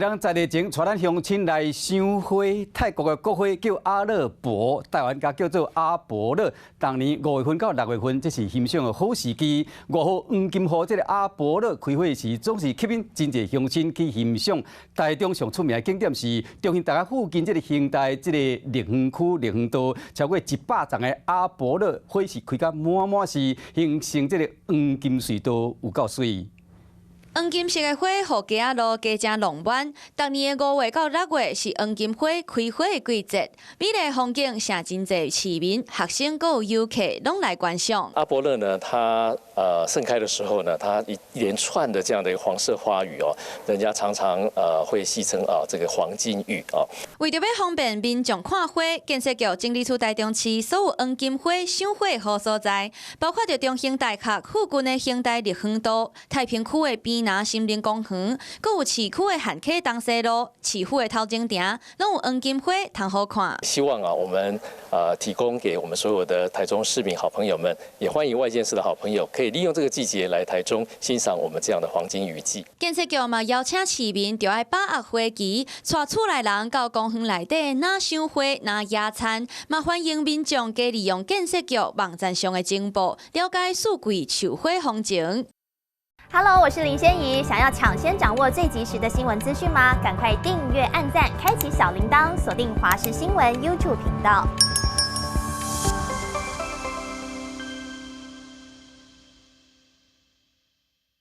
人在地前带咱乡亲来赏花，泰国的国花叫阿勒伯，台湾家叫做阿伯勒。当年5月份到6月份，这是欣赏的好时机。5号黄金河这个阿伯勒开花时，总是吸引真侪乡亲去欣赏。台中上出名的景点是中兴大学附近这个兴大这个立园区立园道，超过100丛的阿伯勒花是开甲满满是，形成这个黄金隧道，有够水。黄金色的花，互家路加正浪漫。逐年的5月到6月是黄金花开花的季节，美丽的风景，请真侪市民、学生佮游客拢来观赏。阿伯勒呢，它盛开的时候呢，它一连串的这样的一个黄色花语哦，人家常常会戏称这个黄金雨哦。为着要方便民众看花，建设局整理出台中市所有黄金花赏花好所在，包括着中兴大学附近的兴大立园道、太平区的边南森林公园，佮有市区的汉溪东西路、市府的头前亭，拢有黄金花通好看。希望我们提供给我们所有的台中市民好朋友们，也欢迎外县市的好朋友可以利用这个季节来台中欣赏我们这样的黄金雨季。建设局嘛邀请市民就要把握花期，带厝内人到公园内底拿赏花、拿野餐，嘛欢迎民众加利用建设局网站上的情报，了解四季绣花风情。Hello， 我是林仙怡。想要抢先掌握最及时的新闻资讯吗？赶快订阅、按赞、开启小铃铛，锁定华视新闻 YouTube 频道。